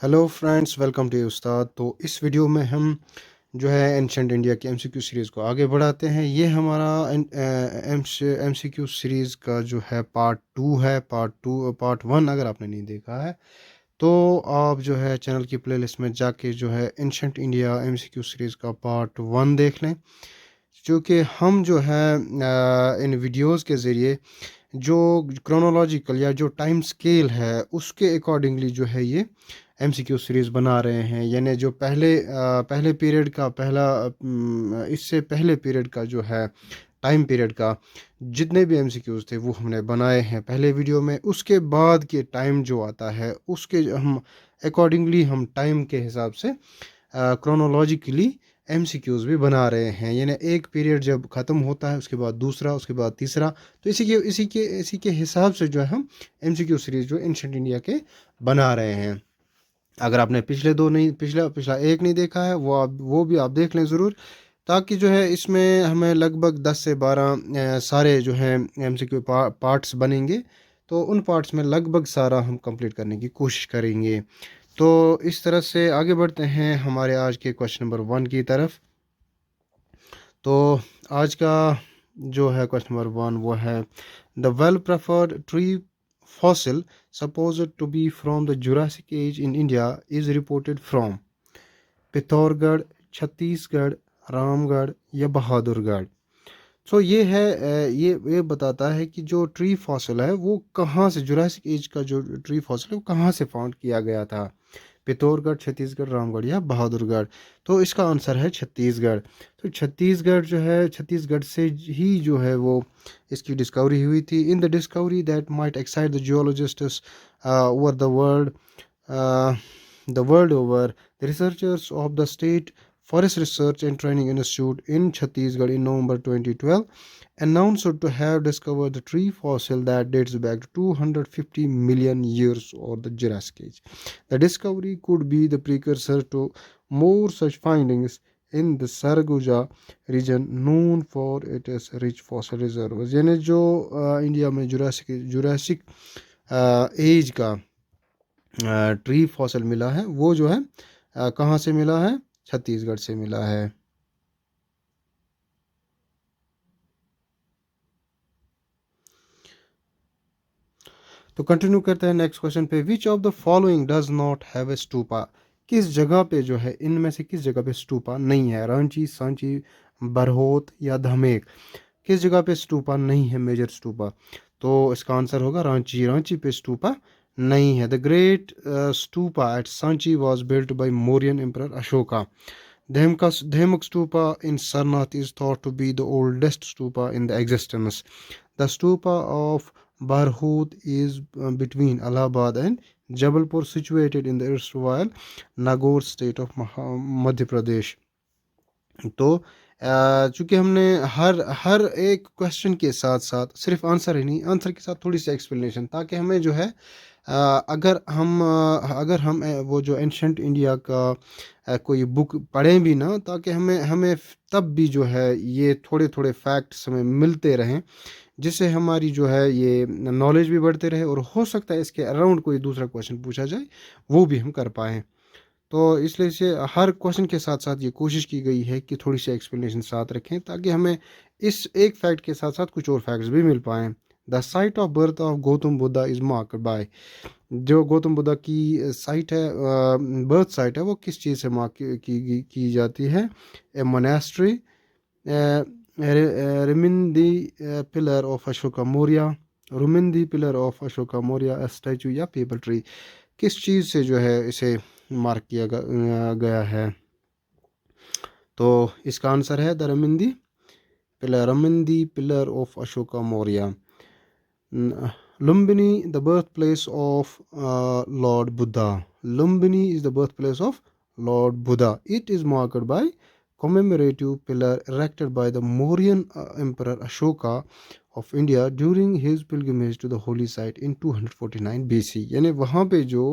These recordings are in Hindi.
हेलो फ्रेंड्स, वेलकम टू उस्ताद। तो इस वीडियो में हम जो है एंशंट इंडिया की एमसीक्यू सीरीज़ को आगे बढ़ाते हैं। ये हमारा एमसीक्यू सीरीज़ का जो है पार्ट 2 है। पार्ट 1 अगर आपने नहीं देखा है तो आप जो है चैनल की प्लेलिस्ट में जाके जो है एंशंट इंडिया एमसीक्यू सीरीज़ का पार्ट 1 देख लें। क्योंकि हम जो है इन वीडियोस के ज़रिए जो क्रोनोलॉजिकल या जो टाइम स्केल है उसके अकॉर्डिंगली जो है ये एमसीक्यू सीरीज़ बना रहे हैं। यानी जो पहले पीरियड का इससे पहले पीरियड का जो है टाइम पीरियड का जितने भी एमसीक्यूज़ थे वो हमने बनाए हैं पहले वीडियो में। उसके बाद के टाइम जो आता है उसके हम अकॉर्डिंगली हम टाइम के हिसाब से क्रोनोलॉजिकली एमसीक्यूज़ भी बना रहे हैं। यानी एक पीरियड जब ख़त्म होता है उसके बाद दूसरा, उसके बाद तीसरा, तो इसी के हिसाब से जो है हम एमसीक्यू सीरीज़ जो एंशंट इंडिया के बना रहे हैं। अगर आपने पिछले दो नहीं पिछला पिछला एक नहीं देखा है वो भी आप देख लें ज़रूर, ताकि जो है इसमें हमें लगभग 10 से 12 सारे जो है एमसीक्यू पार्ट्स बनेंगे। तो उन पार्ट्स में लगभग सारा हम कंप्लीट करने की कोशिश करेंगे। तो इस तरह से आगे बढ़ते हैं हमारे आज के क्वेश्चन नंबर 1 की तरफ। तो आज का जो है क्वेश्चन नंबर 1 वो है the well preferred tree fossil supposed to be from the Jurassic age in India is reported from Pithoragarh, Chhattisgarh, Ramgarh या बहादुरगढ़। सो ये है ये बताता है कि जो ट्री फॉसिल है वो कहाँ से, जुरासिक एज का जो ट्री फॉसिल है वो कहाँ से फाउंड किया गया था। पिथौरगढ़, छत्तीसगढ़, रामगढ़ या बहादुरगढ़। तो इसका आंसर है छत्तीसगढ़। तो छत्तीसगढ़ जो है, छत्तीसगढ़ से ही जो है वो इसकी डिस्कवरी हुई थी। In the discovery that might excite the geologists over the world over, the researchers of the state Forest Research and Training Institute in Chhattisgarh in November 2012 announced to have discovered the tree fossil that dates back to 250 million years or the Jurassic Age. The discovery could be the precursor to more such findings in the Sarguja region known for its rich fossil reserves. यानी जो इंडिया में जुरासिक एज का ट्री फॉसिल मिला है वो जो है कहाँ से मिला है, छत्तीसगढ़ से मिला है। तो कंटिन्यू करते हैं नेक्स्ट क्वेश्चन पे। विच of the following does not have a stupa. किस जगह पे जो है, इनमें से किस जगह पे स्टूपा नहीं है। रांची, सांची, बरहोत या धमेक, किस जगह पे स्टूपा नहीं है, मेजर स्टूपा। तो इसका आंसर होगा रांची। रांची पे स्टूपा नहीं है। The great stupa at Sanchi was built by Mauryan emperor Ashoka. Dhemuk stupa in Sarnath is thought to be the oldest stupa in the existence. The stupa of Barhut is between Allahabad and Jabalpur, situated in the erstwhile Nagaur state of Madhya Pradesh. तो चूंकि हमने हर हर एक क्वेश्चन के साथ साथ सिर्फ आंसर ही नहीं, आंसर के साथ थोड़ी सी एक्सप्लेनेशन, ताकि हमें जो है अगर हम वो जो एंशंट इंडिया का कोई बुक पढ़ें भी ना, ताकि हमें हमें तब भी जो है ये थोड़े थोड़े फैक्ट्स हमें मिलते रहें, जिससे हमारी जो है ये नॉलेज भी बढ़ते रहे और हो सकता है इसके अराउंड कोई दूसरा क्वेश्चन पूछा जाए वो भी हम कर पाएँ। तो इसलिए से हर क्वेश्चन के साथ साथ ये कोशिश की गई है कि थोड़ी सी एक्सप्लेनेशन साथ रखें, ताकि हमें इस एक फैक्ट के साथ साथ कुछ और फैक्ट्स भी मिल पाएँ। The site of birth of Gautam Buddha is marked by. जो गौतम बुद्धा की साइट है, बर्थ साइट है, वो किस चीज़ से मार्क की जाती है। A monastery, Rummindei pillar of Ashoka Maurya, Rummindei pillar of Ashoka Maurya, statue या पीपल ट्री। किस चीज़ से जो है इसे मार्क किया गया है। तो इसका आंसर है the Rummindei pillar of Ashoka Maurya. Lumbini, the birthplace of Lord Buddha. Lumbini is the birthplace of Lord Buddha. It is marked by commemorative pillar erected by the Mauryan Emperor Ashoka of India during his pilgrimage to the holy site in 249 BC. यानी वहाँ पे जो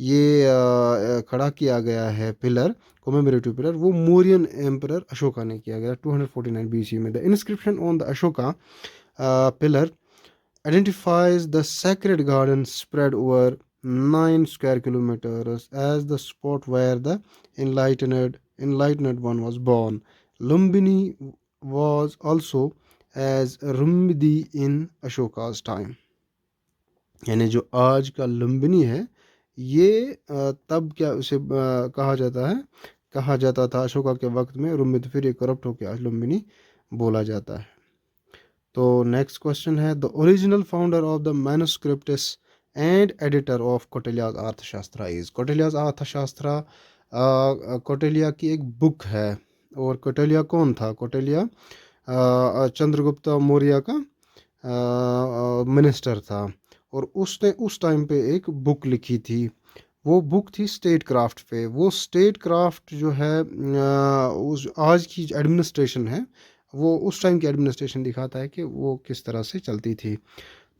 ये खड़ा किया गया है पिलर, commemorative pillar, वो मौर्यन एम्परर अशोका ने किया गया 249 BC में। The inscription on the Ashoka pillar identifies the sacred garden spread over 9 square kilometers as the spot where the enlightened one was born. Lumbini was also as Rumdi in Ashoka's time. यानी जो आज का लुम्बिनी है ये तब क्या उसे कहा जाता था अशोका के वक्त में रुम्बिद, फिर ये करप्ट होकर आज लुम्बिनी बोला जाता है। तो नेक्स्ट क्वेश्चन है the original founder of the manuscripts and editor of Kautilya's Arthashastra is. Kautilya's अर्थशास्त्र कौटिल्या की एक बुक है। और कौटिल्या कौन था? कौटिल्या चंद्रगुप्त मौर्य का मिनिस्टर था और उसने उस टाइम पे एक बुक लिखी थी। वो बुक थी स्टेट क्राफ्ट पे। वो स्टेट क्राफ्ट जो है उस आज की एडमिनिस्ट्रेशन है वो उस टाइम की एडमिनिस्ट्रेशन दिखाता है कि वो किस तरह से चलती थी।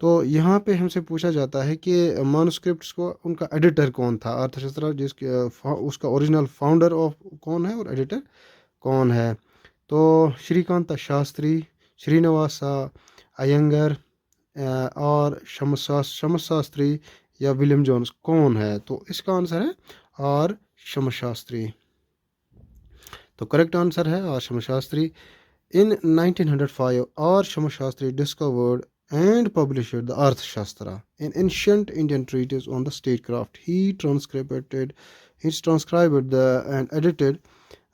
तो यहाँ पे हमसे पूछा जाता है कि मैन्युस्क्रिप्ट्स को उनका एडिटर कौन था अर्थशास्त्र जिसके उसका ओरिजिनल फाउंडर ऑफ कौन है और एडिटर कौन है? तो श्रीकांत शास्त्री, श्रीनिवास अयंगर और शमस शास्त्री या विलियम जोन्स कौन है? तो इसका आंसर है आर शमस शास्त्री। तो करेक्ट आंसर है R Shamasastry. In 1905, R. Shamashastri discovered and published the Arthashastra, an ancient Indian treatise on the statecraft. He transcribed and edited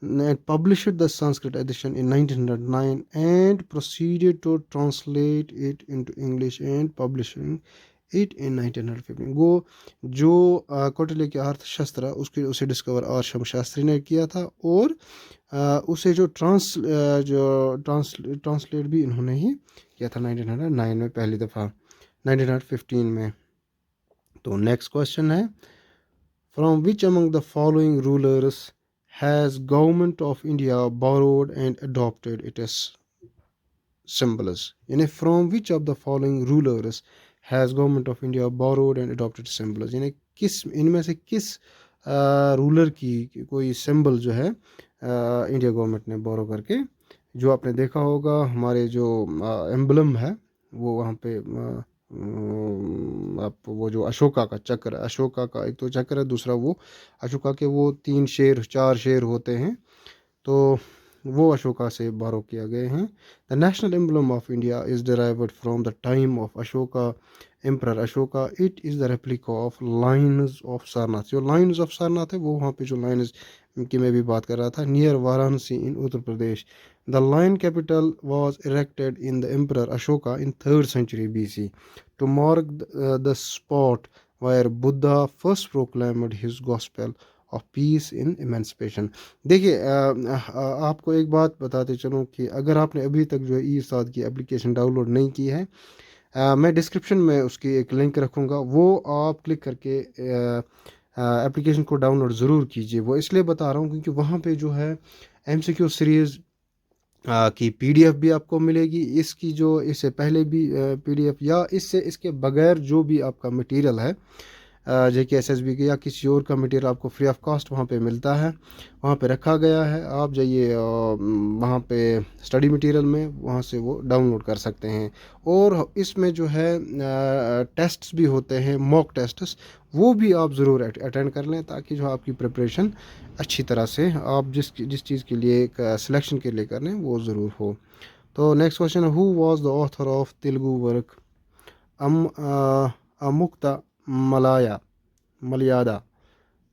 and published the Sanskrit edition in 1909 and proceeded to translate it into English and publishing it in 1915। वो जो कौटिल्य के अर्थशास्त्र उसे डिस्कवर आर शमशास्त्री ने किया था और उसे जो ट्रांसलेट भी इन्होंने ही किया था 1909 में पहली दफ़ा 1915 में। तो नेक्स्ट क्वेश्चन है from which among the following rulers has government of India borrowed and adopted it as symbols. यानी from which of the following rulers has government of India borrowed and adopted symbols. यानी किस इनमें से किस रूलर की कोई सिंबल जो है इंडिया गवर्नमेंट ने बोरो करके, जो आपने देखा होगा हमारे जो एम्बलम है वो वहाँ पे आप वो जो अशोका का चक्र, अशोका का एक तो चक्र है, दूसरा वो अशोका के वो 3 शेर 4 शेर होते हैं तो वो अशोका से बोरो किया गए हैं। The national emblem of India is derived from the time of Ashoka emperor Ashoka. It is the replica of lines of Sarnath. जो लाइन्स ऑफ सारनाथ है वो वहाँ पे जो लाइन्स की मैं भी बात कर रहा था near Varanasi in Uttar Pradesh. The line capital was erected in the emperor Ashoka in 3rd century BC to mark the spot where Buddha first proclaimed his gospel of peace in emancipation. देखिए आपको एक बात बताते चलूँ कि अगर आपने अभी तक जो है ई साद की एप्लीकेशन डाउनलोड नहीं की है मैं डिस्क्रिप्शन में उसकी एक लिंक रखूँगा, वो आप क्लिक करके एप्लीकेशन को डाउनलोड ज़रूर कीजिए। वो इसलिए बता रहा हूँ क्योंकि वहाँ पे जो है MCQ सीरीज़ की PDF भी आपको मिलेगी। इसकी जो इससे पहले भी PDF या इसके बगैर जो भी आपका मटेरियल है JKSSB के या किसी और का मटेरियल आपको फ्री ऑफ कॉस्ट वहाँ पे मिलता है, वहाँ पे रखा गया है। आप जाइए वहाँ पे स्टडी मटेरियल में वहाँ से वो डाउनलोड कर सकते हैं। और इसमें जो है टेस्ट्स भी होते हैं, मॉक टेस्ट्स, वो भी आप ज़रूर अटेंड कर लें ताकि जो आपकी प्रिपरेशन अच्छी तरह से आप जिस चीज़ के लिए सिलेक्शन के लिए कर लें वो ज़रूर हो। तो नेक्स्ट क्वेश्चन है who was the author of Telugu work Amuktamalyada.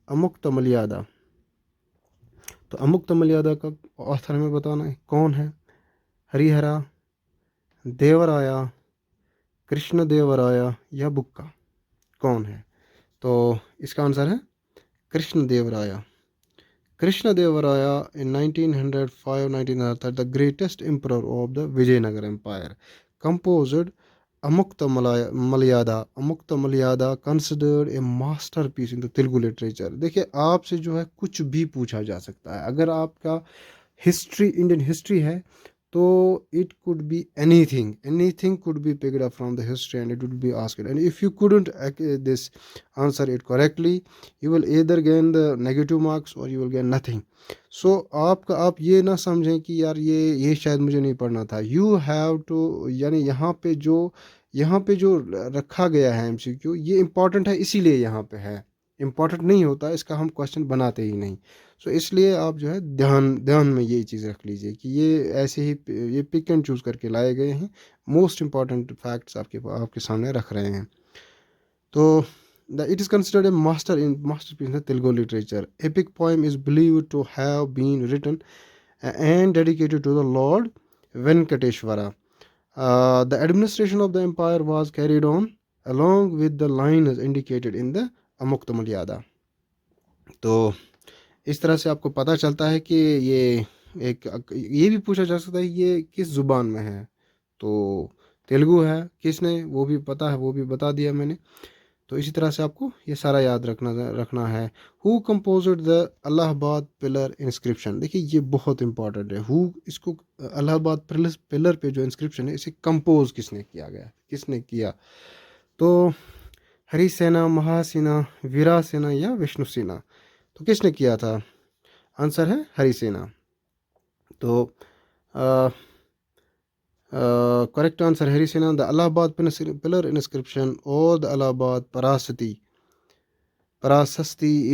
Amuktamalyada, तो अमुक्त मलयादा का ऑथर हमें बताना है कौन है? हरिहरा, देवराया, कृष्ण देवराया या बुक्का, कौन है? तो इसका आंसर है Krishna Devaraya. Krishna Devaraya in 1905-1930 the greatest emperor of the Vijayanagara empire composed Amukta Malayada। Amuktamalyada considered a masterpiece in the Telugu literature. देखिए आपसे जो है कुछ भी पूछा जा सकता है। अगर आपका हिस्ट्री इंडियन हिस्ट्री है तो it could be anything could be picked up from the history and it would be asked, and if you couldn't this answer it correctly you will either gain the negative marks or you will gain nothing। so आप ये ना समझें कि यार ये शायद मुझे नहीं पढ़ना था। you have to, यानी यहाँ पे जो यहाँ पे जो रखा गया है एमसीक्यू, ये इम्पॉर्टेंट है इसीलिए यहाँ पे है। इम्पॉर्टेंट नहीं होता इसका हम क्वेश्चन बनाते ही नहीं। सो इसलिए आप जो है ध्यान ध्यान में ये चीज़ रख लीजिए कि ये ऐसे ही ये पिक एंड चूज़ करके लाए गए हैं, मोस्ट इम्पॉर्टेंट फैक्ट्स आपके सामने रख रहे हैं। तो it is considered a masterpiece in the Telugu literature. Epic poem is believed to have been written and dedicated to the Lord Venkateshwara. The administration of the empire was carried on along with the lines indicated in the Amukta Malyada. तो इस तरह से आपको पता चलता है कि ये भी पूछा जा सकता है ये किस जुबान में है। तो तेलुगु है, किसने, वो भी पता है, वो भी बता दिया मैंने। तो इसी तरह से आपको ये सारा याद रखना है। Who composed the Allahabad pillar inscription, देखिए ये बहुत इंपॉर्टेंट है। हु, इसको अलाहाबाद पिलर पे जो इंस्क्रिप्शन है इसे कंपोज किसने किया गया, किसने किया? तो हरिसेना, महासेना, वीरासेना या विष्णुसेना? तो किसने किया था? आंसर है हरिसेना। तो correct answer Harisena. The Allahabad pillar inscription or the Allahabad Parasasti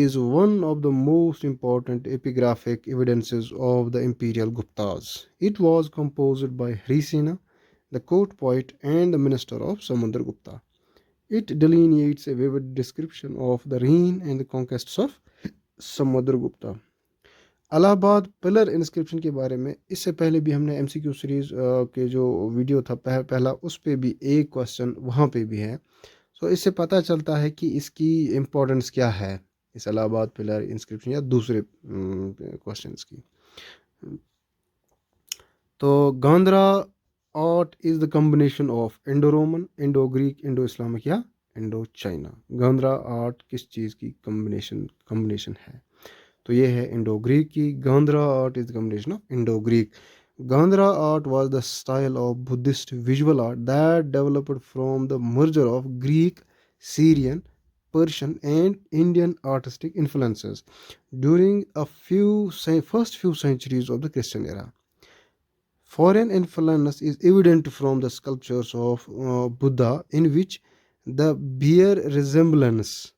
is one of the most important epigraphic evidences of the imperial Guptas. It was composed by Harisena, the court poet and the minister of Samudragupta. It delineates a vivid description of the reign and the conquests of Samudragupta. Allahabad pillar inscription के बारे में इससे पहले भी हमने एमसीक्यू सीरीज़ के जो वीडियो था पहला, उस पर भी एक क्वेश्चन वहाँ पे भी है। सो इससे पता चलता है कि इसकी इम्पोर्टेंस क्या है, इस अलाहाबाद पिलर इंस्क्रिप्शन या दूसरे क्वेश्चंस की। तो Gandhara art is the combination of Indo Roman, Indo Greek, Indo Islamic या इंडो चाइना। गांधरा आर्ट किस चीज़ की कम्बिनेशन है? तो ये है इंडो ग्रीक की। Gandhara art is the combination of Indo Greek. Gandhara art was the style of Buddhist visual art that developed from the merger of Greek, Syrian, Persian and Indian artistic influences during first few centuries of the Christian era. Foreign influence is evident from the sculptures of Buddha, in which the bear resemblance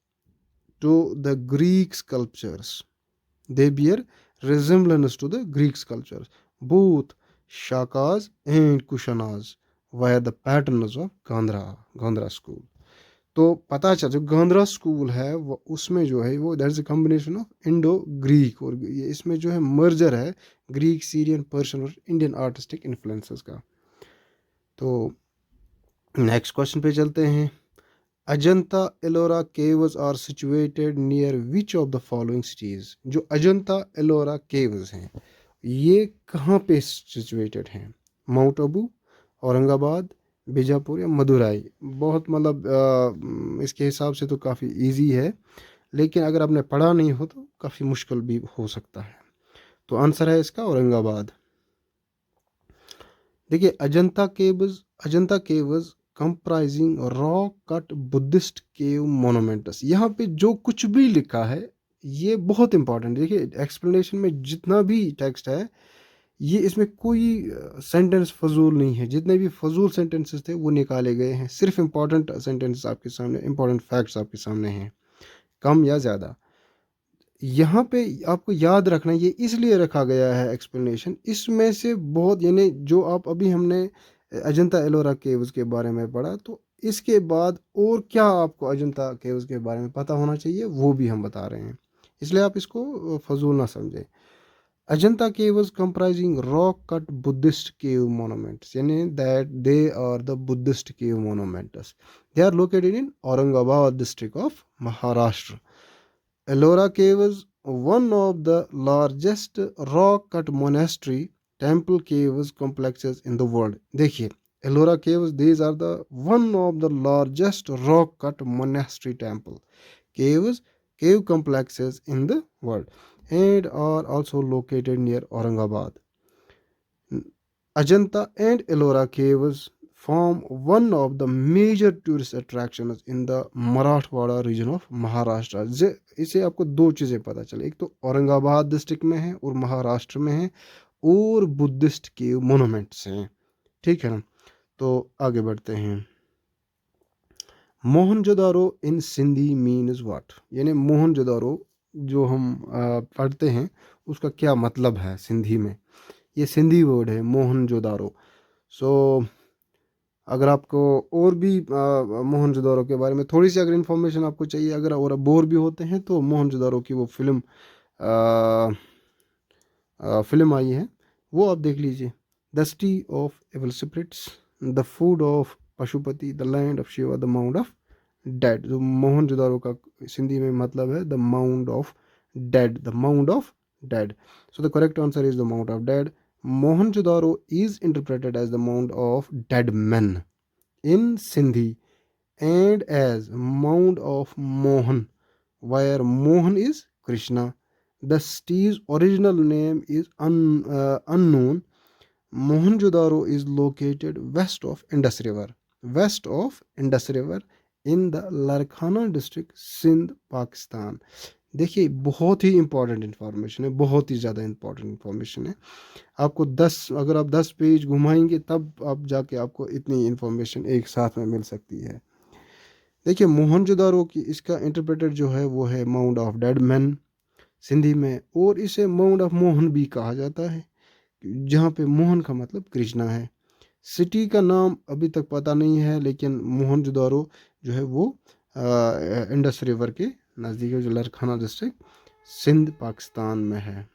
to the Greek sculptures. They bear resemblance to the Greek sculptures. Both Shakas and Kushanas were the patterns of Gandhara school. तो पता चला जो गांधरा स्कूल है वो उसमें जो है वो that is a combination of Indo Greek, और इसमें जो है मर्जर है ग्रीक, सीरियन, पर्शियन और इंडियन आर्टिस्टिक इन्फ्लुएंसेस का। तो नेक्स्ट क्वेश्चन पे चलते हैं। Ajanta Ellora caves are situated near which of the following cities? जो अजंता एलोरा केव्स हैं ये कहाँ पे सिचुएटेड हैं? माउंट आबू, औरंगाबाद, बीजापुर या मदुराई? बहुत मतलब इसके हिसाब से तो काफ़ी इजी है, लेकिन अगर आपने पढ़ा नहीं हो तो काफ़ी मुश्किल भी हो सकता है। तो आंसर है इसका औरंगाबाद। देखिए Ajanta caves comprising rock cut Buddhist cave monuments. यहाँ पे जो कुछ भी लिखा है ये बहुत इंपॉर्टेंट है। देखिए एक्सप्लेनेशन में जितना भी टेक्स्ट है ये इसमें कोई सेंटेंस फजूल नहीं है। जितने भी फजूल सेंटेंसेस थे वो निकाले गए हैं। सिर्फ इंपॉर्टेंट सेंटेंसेस आपके सामने, इंपॉर्टेंट फैक्ट्स आपके सामने हैं, कम या ज़्यादा। यहाँ पे आपको याद रखना ये इसलिए रखा गया है एक्सप्लेनेशन, इसमें से बहुत यानी जो आप अभी हमने अजंता एलोरा केव्स के बारे में पढ़ा, तो इसके बाद और क्या आपको अजंता केव्स के बारे में पता होना चाहिए वो भी हम बता रहे हैं, इसलिए आप इसको फजूल ना समझें। Ajanta caves comprising rock cut Buddhist cave monuments, यानी that they are the Buddhist cave monuments. They are located in Aurangabad district of Maharashtra. Ellora Caves, one of the largest rock-cut monastery temple caves complexes in the world. देखिए Ellora Caves, these are the one of the largest rock-cut monastery cave complexes in the world and are also located near Aurangabad. Ajanta and Ellora Caves form one of the major tourist attractions in the Marathwada region of Maharashtra. इसे आपको दो चीज़ें पता चले, एक तो औरंगाबाद डिस्ट्रिक्ट में है और महाराष्ट्र में है, और बुद्धिस्ट के मोनूमेंट्स हैं। ठीक है ना, तो आगे बढ़ते हैं। मोहनजोदारो इन सिंधी मीन्स व्हाट, यानी मोहनजोदारो जो हम पढ़ते हैं उसका क्या मतलब है सिंधी में। ये सिंधी वर्ड है मोहनजोदारो। सो अगर आपको और भी मोहनजोदारो के बारे में थोड़ी सी अगर इंफॉर्मेशन आपको चाहिए, अगर और बोर भी होते हैं, तो मोहनजोदारो की वो फिल्म आई है, वो आप देख लीजिए। The city of evil spirits, the food of Pashupati, the land of Shiva, the mount of dead. जो मोहनजोदारो का सिंधी में मतलब है the mount of dead, the mount of dead. So the correct answer is the mount of dead. Mohenjodaro is interpreted as the mount of dead men in Sindhi and as Mound of Mohan, where Mohan is Krishna. The city's original name is unknown. Mohenjo-daro is located west of Indus River in the Larkana district, Sindh, Pakistan. देखिए बहुत ही इंपॉर्टेंट इंफॉर्मेशन है, बहुत ही ज़्यादा इंपॉर्टेंट इंफॉर्मेशन है। आपको 10, अगर आप 10 पेज घुमाएंगे तब आप जाके आपको इतनी इंफॉर्मेशन एक साथ में मिल सकती है। देखिए मोहनजोदारो की इसका इंटरप्रेटर जो है वो है mount of dead man Sindhi में, और इसे माउंट ऑफ मोहन भी कहा जाता है, जहाँ पे मोहन का मतलब कृष्णा है। सिटी का नाम अभी तक पता नहीं है, लेकिन मोहनजोदारो जो है वो इंडस रिवर के नज़दीक है, जो लरखाना डिस्ट्रिक्ट सिंध पाकिस्तान में है।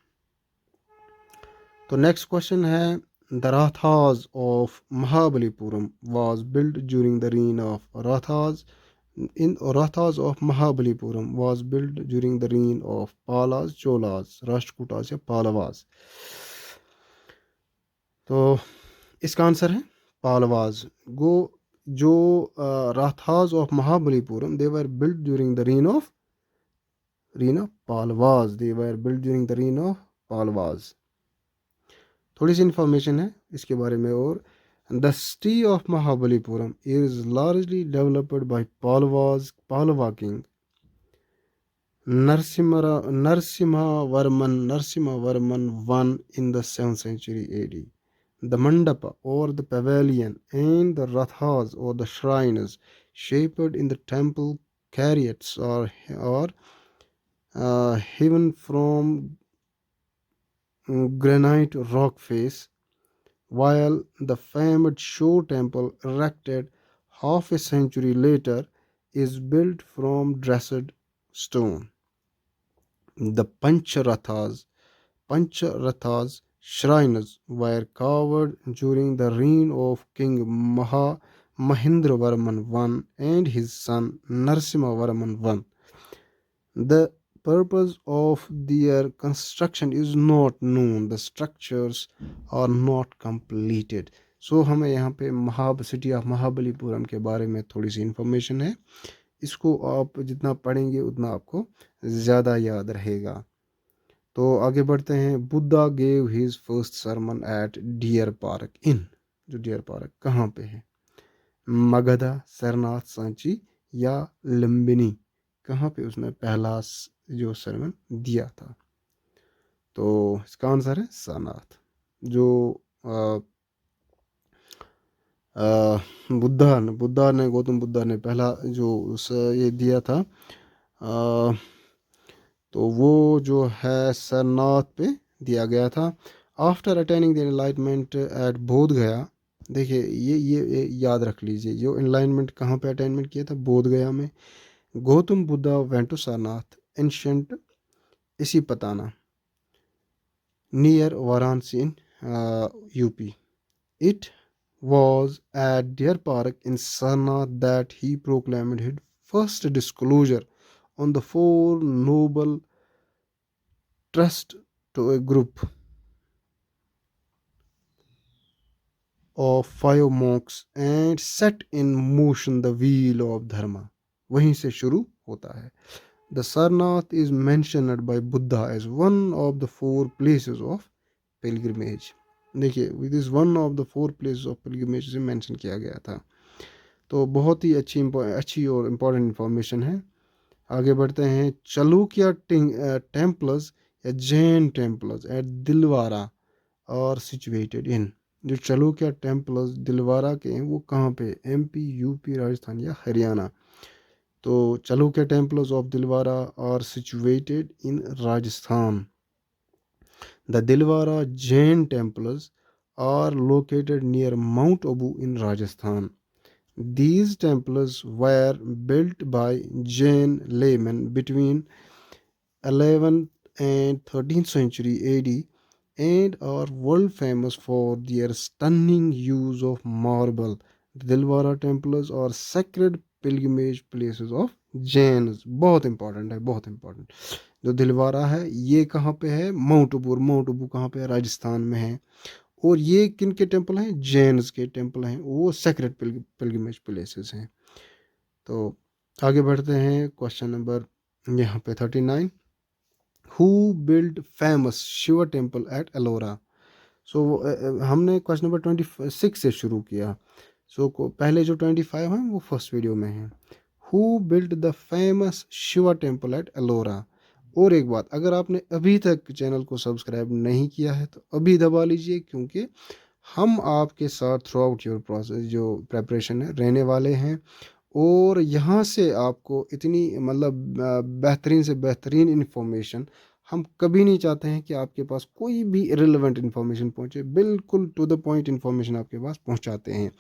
तो नेक्स्ट क्वेश्चन है, the Rathas of Mahabalipuram was build during the reign of Rathas in Rathas of Mahabalipuram was built during the reign of Palas, Cholas, Rashtrakutas या पालवास। तो इसका आंसर है पालवास। गो जो Rathas of Mahabalipuram they were built during the reign of Pallavas, they were built during the reign of Pallavas. थोड़ी सी इंफॉर्मेशन है इसके बारे में और। The city of Mahabalipuram is largely developed by Pallava king Narsimhavarman I in the 7th century AD. The mandapa or the pavilion and the rathas or the shrines shaped in the temple chariots are hewn from granite rock face, while the famed Shore temple, erected half a century later, is built from dressed stone. The Pancharathas shrines were carved during the reign of King Mahendravarman I and his son Narsimhavarman I. The purpose of their construction is not known. The structures are not completed. सो हमें यहाँ पे सिटी ऑफ महाबलीपुरम के बारे में थोड़ी सी इंफॉर्मेशन है। इसको आप जितना पढ़ेंगे उतना आपको ज़्यादा याद रहेगा। तो आगे बढ़ते हैं। Buddha gave his first sermon at deer park in, जो डियर पार्क कहाँ पे है? मगधा, सरनाथ, सांची या लुम्बिनी, कहाँ पे उसने पहला जो सरमन दिया था? तो इसका आंसर है सरनाथ। जो बुद्धा ने गौतम बुद्धा ने पहला जो ये दिया था, तो वो जो है सरनाथ पे दिया गया था। After attaining the enlightenment at Bodh Gaya, देखिए ये याद रख लीजिए, जो एनलाइटमेंट कहाँ पे अटेनमेंट किया था? बोध गया में। Gautama Buddha went to Sarnath ancient Isipatana near Varanasi in UP. It was at Deer Park in Sarnath that he proclaimed his first disclosure on the Four Noble Trust to a group of 5 monks and set in motion the wheel of dharma। वहीं से शुरू होता है। The Sarnath is mentioned by Buddha as one of the 4 places of pilgrimage। देखिए with is one of the 4 places of pilgrimage से मेंशन किया गया था। तो बहुत ही अच्छी और इम्पोर्टेंट इंफॉर्मेशन है। आगे बढ़ते हैं। चालुक्य टेम्पल्स या जैन टेम्पल्स एट दिलवारा और सिचुएटेड इन, जो चालुक्य टेम्पल्स दिलवारा के हैं वो कहाँ पे? एमपी, यूपी, राजस्थान या हरियाणा। तो Chalukya temples of Dilwara are situated in Rajasthan. The Dilwara Jain temples are located near Mount Abu in Rajasthan. These temples were built by Jain laymen between 11th and 13th century AD and are world famous for their stunning use of marble. The Dilwara temples are sacred pilgrimage places of Jains. बहुत इंपॉर्टेंट है, बहुत इंपॉर्टेंट। जो दिलवारा है ये कहाँ पे है? माउंट आबू। माउंट आबू कहाँ पे है? राजस्थान में है। और ये किन के टेम्पल हैं? जैन्स के टेम्पल हैं, वो सेक्रेट पिलग्रिमेज प्लेसेस हैं। तो आगे बढ़ते हैं, क्वेश्चन नंबर यहाँ पे 39। Who build famous Shiva temple at Ellora? So हमने क्वेश्चन नंबर 26 से शुरू किया। सो पहले जो 25 हैं वो फर्स्ट वीडियो में है। Who build the famous Shiva temple at Ellora? और एक बात, अगर आपने अभी तक चैनल को सब्सक्राइब नहीं किया है तो अभी दबा लीजिए, क्योंकि हम आपके साथ थ्रू आउट योर प्रोसेस जो प्रेपरेशन है रहने वाले हैं। और यहाँ से आपको इतनी मतलब बेहतरीन से बेहतरीन इन्फॉर्मेशन हम कभी नहीं चाहते हैं कि आपके पास कोई भी इरेलेवेंट इन्फॉर्मेशन पहुँचे। बिल्कुल टू द पॉइंट इन्फॉर्मेशन आपके पास पहुँचाते हैं।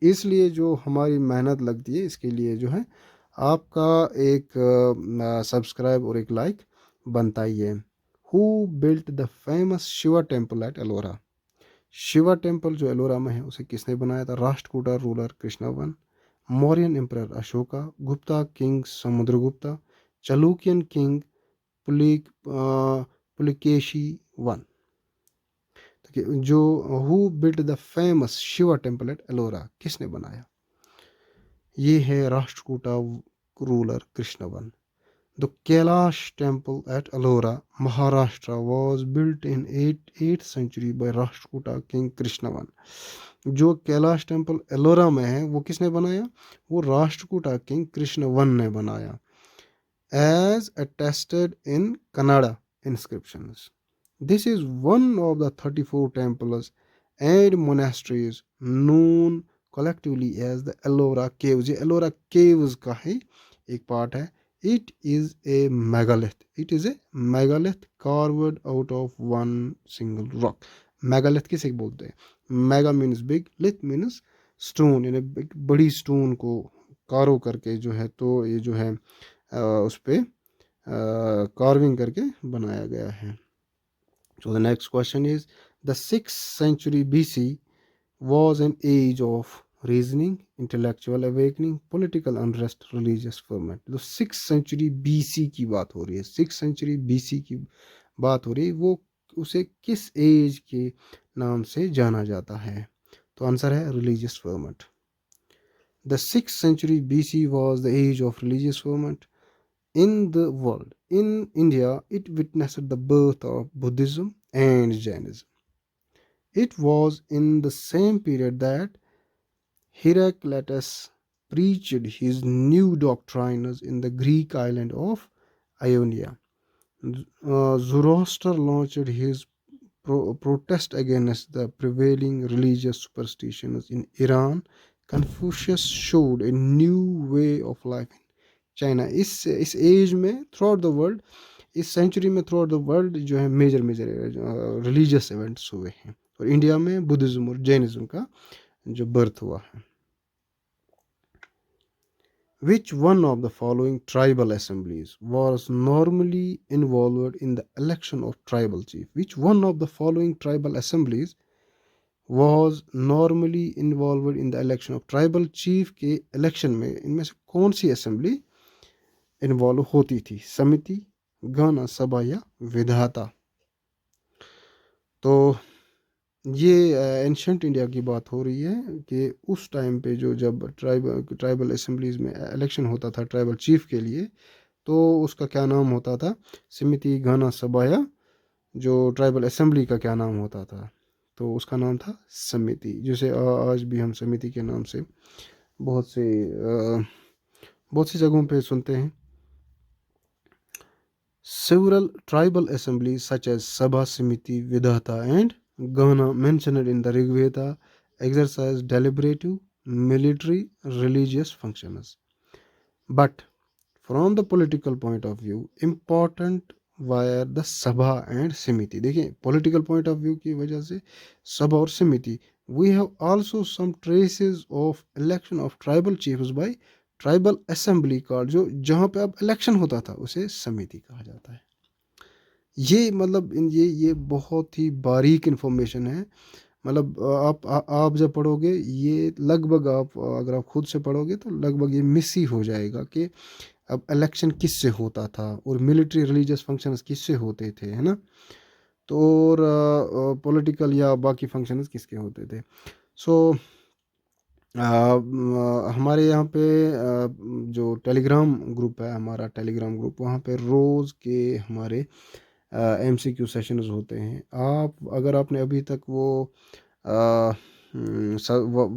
इसलिए जो हमारी मेहनत लगती है, इसके लिए जो है आपका एक सब्सक्राइब और एक लाइक बनता ही है। Who built the famous Shiva temple at Ellora? Shiva temple जो एलोरा में है उसे किसने बनाया था? Rashtrakuta ruler Krishna one, Mauryan emperor Ashoka, Gupta king Samudragupta, Chalukyan king Pulakeshi one. जो who built the famous Shiva temple at Ellora किसने बनाया? ये है Rashtrakuta ruler Krishna one. The Kailash temple at Ellora, Maharashtra was built in 8th century by Rashtrakuta King Krishnavan. जो कैलाश टेम्पल एलोरा में है वो किसने बनाया? वो राष्ट्रकूटा किंग कृष्णवन ने बनाया। As attested in Kannada inscriptions. This is one of the 34 temples and monasteries known collectively as the Ellora Caves. ये एलोरा केव्स का ही एक पार्ट है। It is a megalith. It is a megalith carved out of one single rock. Megalith किसे बोलते हैं? Mega means big, lith means stone, यानी बड़ी स्टोन को कारो करके जो है, तो ये जो है उस पे कार्विंग करके बनाया गया है। So the next question is, the 6th century BC was an age of reasoning, intellectual awakening, political unrest, religious ferment. तो 6th century BC की बात हो रही है। 6th century BC की बात हो रही है, वो उसे किस एज के नाम से जाना जाता है? तो आंसर है religious ferment. The 6th century BC was the age of religious ferment in the world. In India, it witnessed the birth of Buddhism and Jainism. It was in the same period that Heraclitus preached his new doctrines in the Greek island of Ionia. Zoroaster launched his protest against the prevailing religious superstitions in Iran. Confucius showed a new way of life in China. इस एज में थ्रू आउट द वर्ल्ड, इस सेंचुरी में थ्रू आउट द वर्ल्ड जो है मेजर रिलीजियस इवेंट्स हुए हैं। और इंडिया में बुद्धिज्म और जैनिज्म का जो बर्थ हुआ है। Which one of the following tribal assemblies was normally involved in the election of tribal chief? Which one of the following tribal assemblies was normally involved in the election of tribal chief? के इलेक्शन में इनमें से कौन सी असेंबली इन्वॉल्व होती थी? समिति, गण सभा या विधाता? तो ये एंशंट इंडिया की बात हो रही है कि उस टाइम पे जो जब ट्राइबल असेंबलीज में इलेक्शन होता था ट्राइबल चीफ के लिए, तो उसका क्या नाम होता था? समिति, गण सभा या जो ट्राइबल असेंबली का क्या नाम होता था? तो उसका नाम था समिति, जिसे आज भी हम समिति के नाम से बहुत सी जगहों पे सुनते हैं। Several tribal assemblies such as Sabha, Samiti, Vidhata and Gana mentioned in the Rig Veda exercise deliberative, military, religious functions. But from the political point of view important wire the सभा एंड समिति। देखिए पॉलिटिकल पॉइंट ऑफ व्यू की वजह से सभा और समिति। We have also some traces of election of tribal chiefs by tribal assembly card, जो जहाँ पे अब इलेक्शन होता था उसे समिति कहा जाता है। ये मतलब ये बहुत ही बारीक इन्फॉर्मेशन है। मतलब आप जब पढ़ोगे ये लगभग, आप अगर आप खुद से पढ़ोगे तो लगभग ये मिस ही हो जाएगा कि अब इलेक्शन किससे होता था और मिलिट्री रिलीजियस फंक्शंस किससे होते थे, है ना। तो और पॉलिटिकल या बाकी फंक्शंस किसके होते थे। सो हमारे यहाँ पे जो टेलीग्राम ग्रुप है, हमारा टेलीग्राम ग्रुप, वहाँ पे रोज़ के हमारे MCQ सेशंस होते हैं। आप अगर आपने अभी तक वो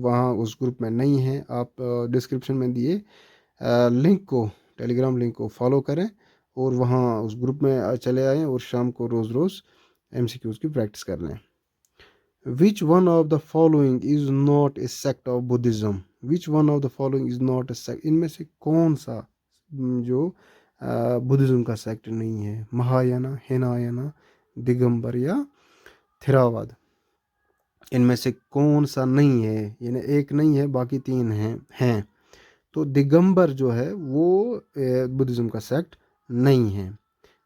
वहाँ उस ग्रुप में नहीं है, आप डिस्क्रिप्शन में दिए लिंक को, टेलीग्राम लिंक को फॉलो करें और वहाँ उस ग्रुप में चले आएँ और शाम को रोज़ रोज़ MCQs की प्रैक्टिस कर लें। Which one of the following is not a sect of Buddhism? Which one of the following is not a sect? इनमें से कौन सा जो बुद्धिज्म का सेक्ट नहीं है? महायाना, हिनायाना, दिगंबर या थेरावाद। इनमें से कौन सा नहीं है? यानी एक नहीं है, बाकी तीन हैं। तो दिगंबर जो है वो बुद्धिज्म का सेक्ट नहीं है।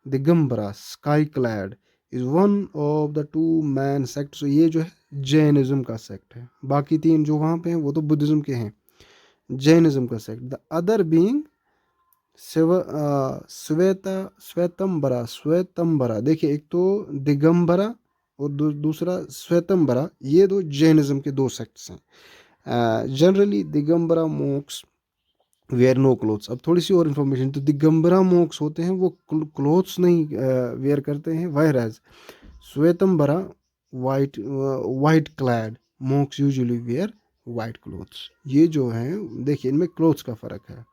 Digambara sky clad is one of the two man sect. तो ये जो है जैनिज्म का सेक्ट है। बाकी तीन जो वहाँ पे हैं वो तो बुद्धिज्म के हैं। जैनिज्म का सेक्ट द अदर बीइंग श्वेतंबरा। देखिए एक तो दिगंबरा और दूसरा श्वेतंबरा, ये दो जैनिज्म के दो सेक्ट्स हैं। Generally Digambara MOOCs where no clothes. अब थोड़ी सी और इन्फॉर्मेशन, तो दिगंबरा मोक्स होते हैं वो क्लोथ्स नहीं वेयर करते हैं, whereas Shvetambara white clad monks usually wear white clothes. ये जो है देखिए इनमें क्लोथ्स का फर्क है,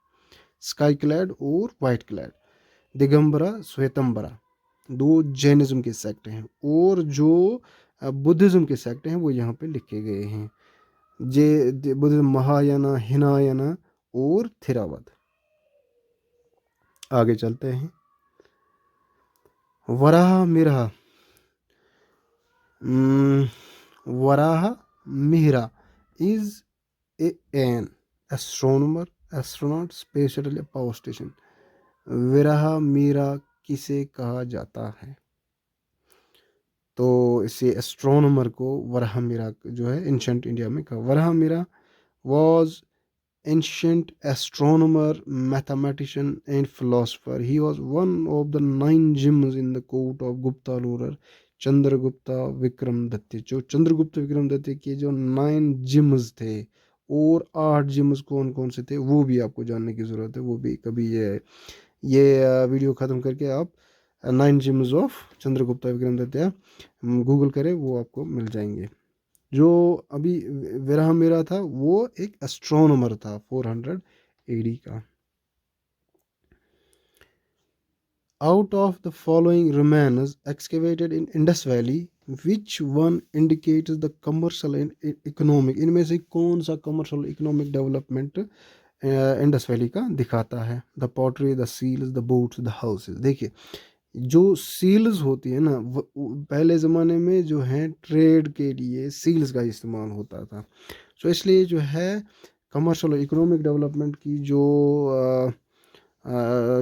स्काई क्लैड और वाइट क्लैड। दिगंबरा श्वेतंबरा दो जैनिज्म के सेक्ट हैं, और जो बुद्धिज्म के सेक्ट हैं वो यहाँ पे लिखे गए हैं। बुद्धिज्म महायाना, हिनायाना और थेरावाद। आगे चलते हैं। Varahamihira Varahamihira is an astronaut space shuttle या पावर स्टेशन। वराह मिरा किसे कहा जाता है? तो इसे एस्ट्रोनॉमर को वराह मिरा जो है एंशंट इंडिया में कहा। Varaha Mihira was ancient astronomer, mathematician and philosopher. He was one of the 9 gems in the court of Gupta ruler Chandragupta Vikramaditya. जो चंद्रगुप्त विक्रमदत्त के जो 9 जिम्स थे, और 8 जिम्स कौन कौन से थे वो भी आपको जानने की ज़रूरत है। वो भी कभी ये वीडियो ख़त्म करके आप 9 जिम्स ऑफ चंद्रगुप्ता विक्रमदत्त गूगल करें, वो आपको मिल जाएंगे। जो अभी विराह मेरा था वो एक एस्ट्रोनॉमर था 400 AD का। Out of the following remains excavated in Indus Valley, which one indicates the commercial and economic? इनमें से कौन सा commercial economic development Indus valley का दिखाता है? The pottery, the seals, the boats, the houses. देखिए जो सील्स होती है ना, पहले ज़माने में जो है ट्रेड के लिए सील्स का इस्तेमाल होता था। सो इसलिए जो है कमर्शियल और इकोनॉमिक डेवलपमेंट की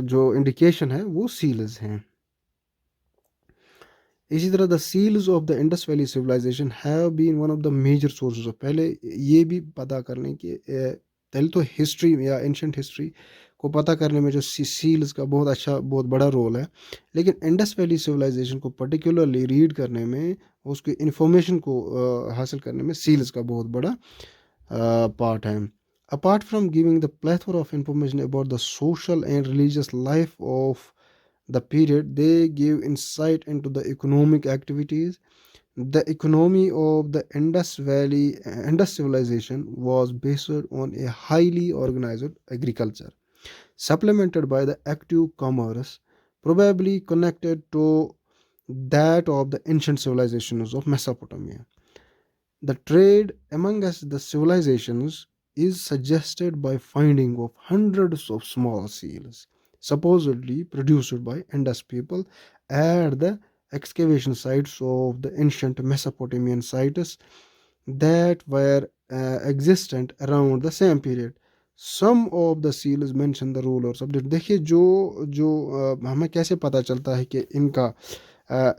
जो इंडिकेशन है वो सील्स हैं। इसी तरह the seals of the Indus valley civilization have been one of the major sources of. पहले ये भी पता कर लें कि पहले तो हिस्ट्री या एंशंट हिस्ट्री को पता करने में जो सील्स का बहुत बड़ा रोल है, लेकिन इंडस वैली सिविलाइजेशन को पर्टिकुलरली रीड करने में, उसकी इंफॉर्मेशन को हासिल करने में सील्स का बहुत बड़ा पार्ट है। Apart from giving the plethora of information about the social and religious life of the period, they give insight into the economic activities. The economy of the Indus civilization was based on a highly organized agriculture, supplemented by the active commerce, probably connected to that of the ancient civilizations of Mesopotamia. The trade among the civilizations is suggested by finding of hundreds of small seals supposedly produced by Indus people at the excavation sites of the ancient Mesopotamian sites that were existent around the same period. Some of the seals mention the rulers of देखिए जो जो हमें कैसे पता चलता है कि इनका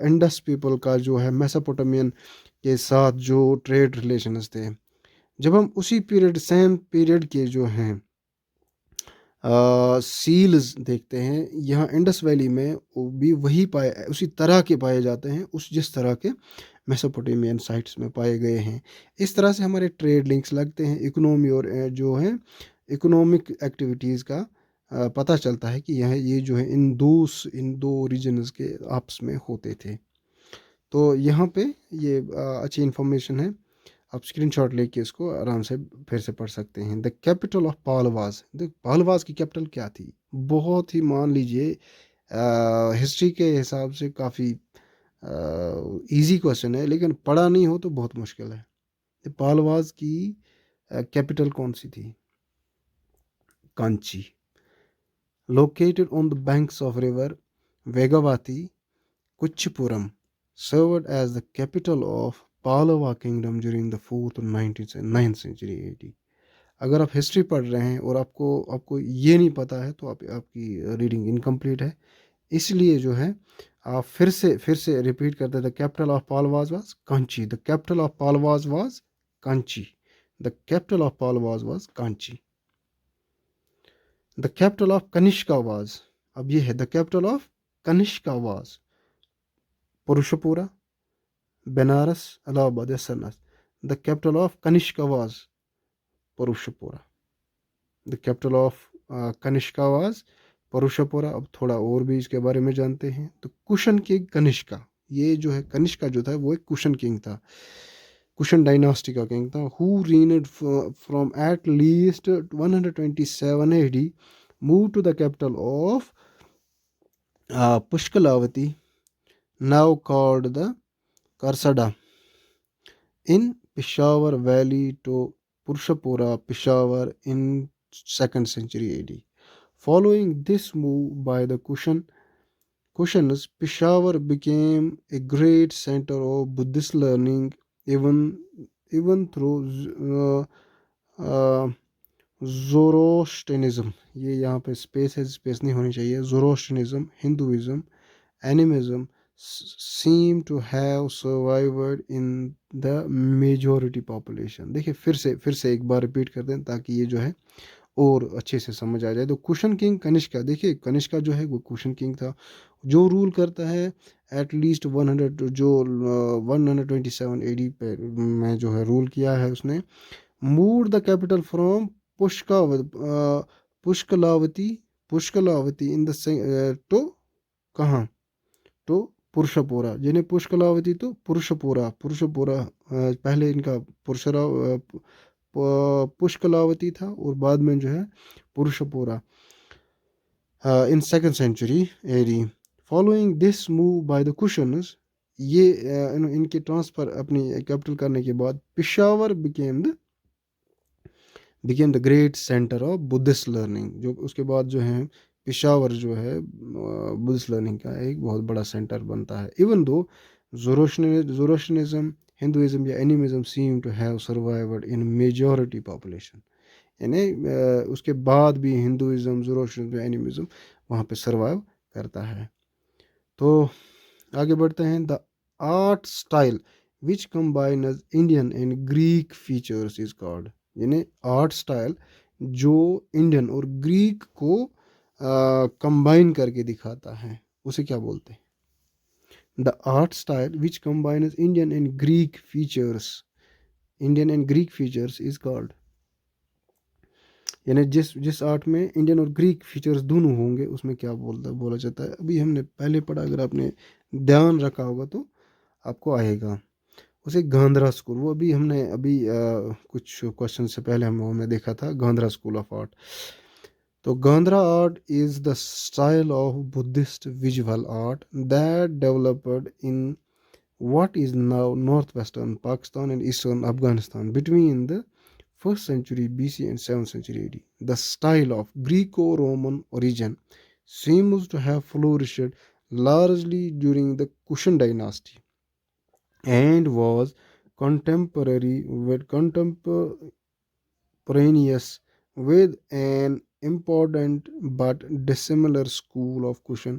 इंडस पीपल का जो है मेसोपोटामियन के साथ जो ट्रेड रिलेशंस थे, जब हम उसी पीरियड सेम पीरियड के जो हैं सील्स देखते हैं यहाँ इंडस वैली में, वो भी वही पाए उसी तरह के पाए जाते हैं उस जिस तरह के मेसोपोटामियन साइट्स में पाए गए हैं। इस तरह से हमारे ट्रेड लिंक्स लगते हैं, इकोनॉमी और जो है इकोनॉमिक एक्टिविटीज़ का पता चलता है कि यह ये जो है इन दो रीजन्स के आपस में होते थे। तो यहाँ पे ये अच्छी इन्फॉर्मेशन है, आप स्क्रीनशॉट लेके इसको आराम से फिर से पढ़ सकते हैं। द कैपिटल ऑफ पालवाज, द पालवाज की कैपिटल क्या थी? बहुत ही मान लीजिए हिस्ट्री के हिसाब से काफ़ी इजी क्वेश्चन है, लेकिन पढ़ा नहीं हो तो बहुत मुश्किल है। द पालवाज की कैपिटल कौन सी थी? Kanchi. Located on the banks of river Vegavati, Kanchipuram served as the capital of Pallava kingdom during the 4th and 9th century AD। अगर आप हिस्ट्री पढ़ रहे हैं और आपको ये नहीं पता है तो आपकी रीडिंग इनकम्प्लीट है। इसलिए जो है आप फिर से रिपीट करते हैं। The capital of Pallavas was Kanchi. The capital of Pallavas was Kanchi. The capital of Pallavas was Kanchi. The capital of Kanishka was, अब ये है the capital of Kanishka was Purushapura, Benares, Allahabad, yes, the capital of Kanishka was Purushapura। The capital of Kanishka was Purushapura। अब थोड़ा और भी इसके बारे में जानते हैं। तो कुशन किंग कनिष्का, ये जो है कनिष्का जो था वो एक कुशन किंग था, कुशन डायनास्टी का किंग था। Who reigned from at least 127 AD, moved to the capital of Pushkalavati, now called the Karsada, in Peshawar Valley to Purushapura, Peshawar in 2nd century AD। Following this move by the Kushans, Peshawar became a great center of Buddhist learning, even through Zoroastrianism। ये यहाँ पे स्पेस है, स्पेस नहीं होनी चाहिए। Zoroastrianism, Hinduism, animism seem to have survived in the majority population। देखिए फिर से एक बार रिपीट कर दें ताकि ये जो है और अच्छे से समझ आ जाए। तो कुशन किंग कनिष्का, देखिए कनिष्का जो है वो कुशन किंग था जो रूल करता है एटलीस्ट 127 एडी पे में जो है रूल किया है उसने। Move the capital from Pushkalavati in the two कहाँ? तो पुरुषपुरा, जिन्हें पुष्कलावती तो पुरुषपुरा पहले इनका पुष्कलावती था और बाद में जो है पुरुषपुरा इन 2nd century AD। Following this move by the cushions, ये इनके ट्रांसफर अपनी कैपिटल करने के बाद Peshawar became the great centre of Buddhist learning. जो उसके बाद जो है पेशावर जो है बुद्धिस्ट लर्निंग का एक बहुत बड़ा सेंटर बनता है। इवन दो ज़ोरोस्ट्रियनिज्म, हिंदुइज्म या animism seem to have survived in majority population, यानी उसके बाद भी हिंदुइज्म, ज़ोरोस्ट्रियनिज्म, एनिमिज्म वहाँ पे सर्वाइव करता है। तो आगे बढ़ते हैं। The art style which combines Indian and Greek features is called, यानी आर्ट स्टाइल जो इंडियन और ग्रीक को कंबाइन करके दिखाता है उसे क्या बोलते हैं? The art style which combines Indian and Greek features is called, यानी जिस आर्ट में इंडियन और ग्रीक फीचर्स दोनों होंगे उसमें क्या बोला जाता है? अभी हमने पहले पढ़ा, अगर आपने ध्यान रखा होगा तो आपको आएगा। उसे गांधरा स्कूल, वो अभी हमने कुछ क्वेश्चन से पहले हमने देखा था गांधरा स्कूल ऑफ आर्ट। तो Gandhara art is the style of Buddhist visual art that developed in what is now northwestern Pakistan and eastern Afghanistan between the 1st century BC and 7th century AD। The style of Greco-Roman origin seems to have flourished largely during the Kushan dynasty and was contemporaneous with an important but dissimilar school of Kushan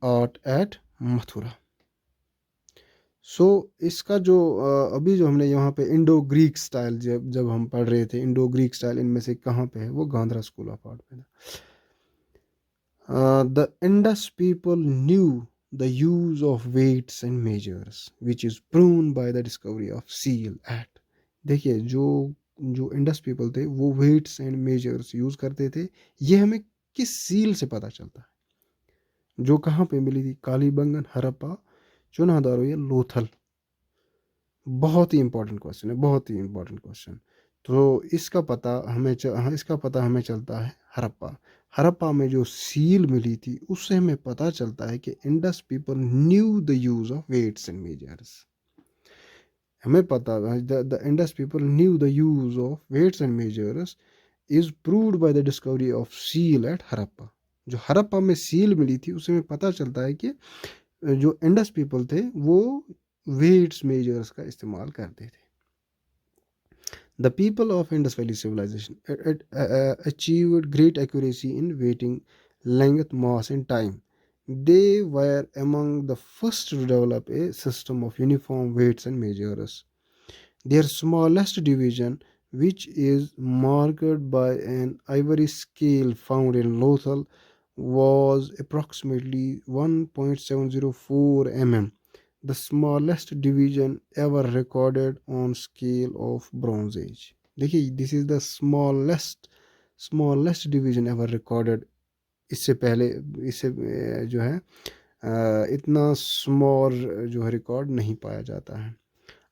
art at Mathura. So इसका जो अभी जो हमने यहाँ पे इंडो ग्रीक स्टाइल जब जब हम पढ़ रहे थे, इंडो ग्रीक स्टाइल इनमें से कहाँ पे है, वो गांधरा स्कूल ऑफ आर्ट में था. The Indus people knew the use of weights and measures, which is proven by the discovery of seal at. देखिए जो जो इंडस पीपल थे वो वेट्स एंड मेजर्स यूज करते थे. ये हमें किस सील से पता चलता है? जो कहाँ पे मिली थी? कालीबंगन, हड़प्पा, चुनादारो या लोथल. बहुत ही इंपॉर्टेंट क्वेश्चन है, बहुत ही इंपॉर्टेंट क्वेश्चन. तो इसका पता हमें चलता है हड़प्पा. हड़प्पा में जो सील मिली थी उससे हमें पता चलता है कि Indus people knew the use of weights and measures. हमें पता the Indus people knew the use of weights and measures is proved by the discovery of seal at Harappa. जो हड़प्पा में सील मिली थी उससे हमें पता चलता है कि जो इंडस पीपल थे वो वेट्स मेजर्स का इस्तेमाल करते थे. The people of Indus Valley civilization achieved great accuracy in weighting length, mass, and time. They were among the first to develop a system of uniform weights and measures. Their smallest division, which is marked by an ivory scale found in Lothal, was approximately 1.704 mm, the smallest division ever recorded on scale of Bronze Age. देखिए, this is the smallest division ever recorded. इससे पहले इससे जो है इतना स्मॉल जो है रिकॉर्ड नहीं पाया जाता है.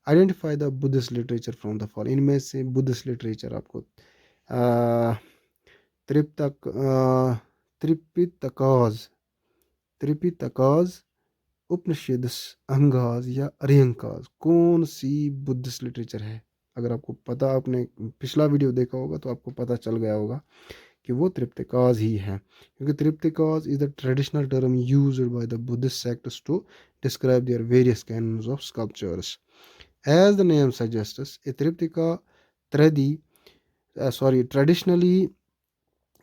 Identify the Buddhist literature from the fall. इनमें से बुद्धिस्ट लिटरेचर आपको त्रिपिटकाज, उपनिषद, अंगाज या अरियंकाज, कौन सी बुद्धिस्ट लिटरेचर है? अगर आपको पता, आपने पिछला वीडियो देखा होगा तो आपको पता चल गया होगा कि वो त्रिपिटकाज ही है, क्योंकि Tripitakas is the traditional term used by the Buddhist sects to describe their various canons of sculptures. As the name suggests, a Triptaka traditionally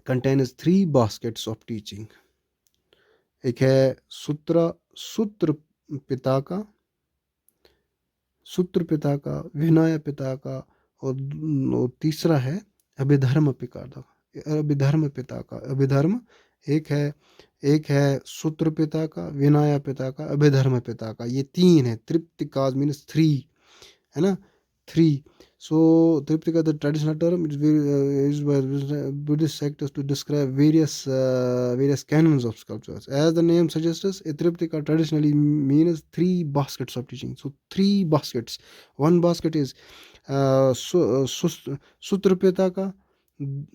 contains 3 baskets of teaching. एक है सूत्र पिताका, विनय पिताका, और तीसरा है अभिधर्म पिताका. अभिधर्म एक है सूत्र पिताका, विनय पिताका, अभिधर्म पिताका. ये 3 है. त्रिपिटकाज मीन्स 3 है ना, 3. So Tripitaka, the traditional term, is used by Buddhist sectors to describe various canons of sculptures. As the name suggests, a Tripitaka traditionally means 3 baskets of teaching. So 3 baskets. One basket is Sutra Pitaka,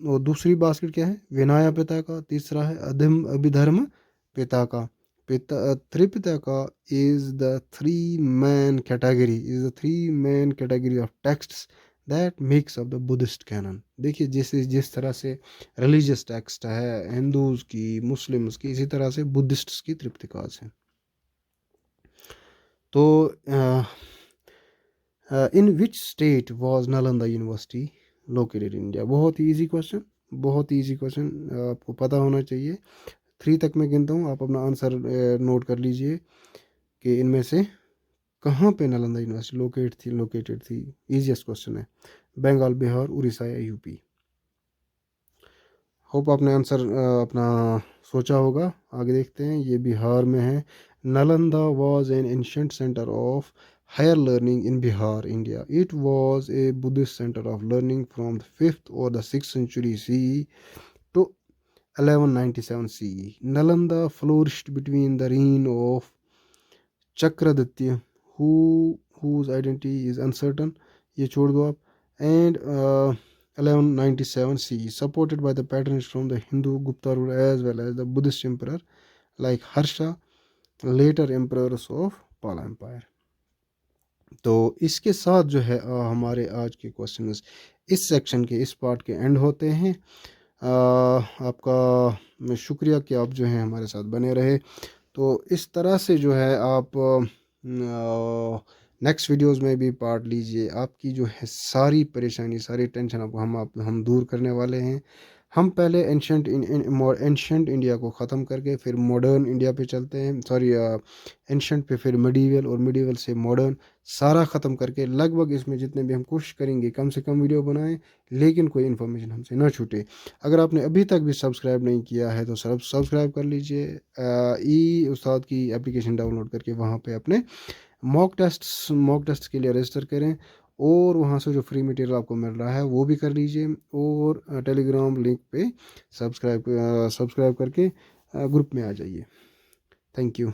और दूसरी बास्केट क्या है? विनय पिताका. तीसरा है Abhidharma पिताका. Tripitaka is the three main category of texts that makes up the Buddhist canon. देखिए जिस तरह से रिलीजियस टेक्स्ट है हिंदूज की, मुस्लिम्स की, इसी तरह से बुद्धिस्ट्स की त्रिपिटकाज है. तो in which state was Nalanda university located in India? बहुत ही इजी क्वेश्चन, आपको पता होना चाहिए. 3 तक मैं गिनता हूँ, आप अपना आंसर नोट कर लीजिए कि इनमें से कहाँ पे नालंदा यूनिवर्सिटी लोकेटेड थी. इजीएस्ट क्वेश्चन है. बंगाल, बिहार, उड़ीसा या यूपी? होप आपने आंसर अपना सोचा होगा. आगे देखते हैं. ये बिहार में है. Nalanda was an ancient centre of higher learning in Bihar, India. It was a Buddhist center of learning from the 5th or the 6th century CE to 1197 CE. Nalanda flourished between the reign of Chakraditya, whose identity is uncertain, ये छोड़ दो आप, and 1197 CE, supported by the patronage from the Hindu Gupta rule as well as the Buddhist emperor like Harsha, later emperors of Pala Empire. तो इसके साथ जो है हमारे आज के क्वेश्चंस इस सेक्शन के इस पार्ट के एंड होते हैं. आपका शुक्रिया कि आप जो है हमारे साथ बने रहे। तो इस तरह से जो है आप नेक्स्ट वीडियोस में भी पार्ट लीजिए। आपकी जो है सारी परेशानी, सारी टेंशन आपको हम दूर करने वाले हैं। हम पहले एंशंट इंडिया को ख़त्म करके फिर मॉडर्न इंडिया पे चलते हैं। सॉरी, एंशंट पे फिर मिडीवल, और मिडीवल से मॉडर्न, सारा ख़त्म करके लगभग इसमें जितने भी हम कोशिश करेंगे कम से कम वीडियो बनाएं, लेकिन कोई इन्फॉर्मेशन हमसे ना छूटे। अगर आपने अभी तक भी सब्सक्राइब नहीं किया है तो सब्सक्राइब कर लीजिए। ई उस्ताद की एप्लीकेशन डाउनलोड करके वहाँ पे अपने मॉक टेस्ट के लिए रजिस्टर करें, और वहाँ से जो फ्री मटेरियल आपको मिल रहा है वो भी कर लीजिए। और टेलीग्राम लिंक पे सब्सक्राइब करके ग्रुप में आ जाइए। Thank you.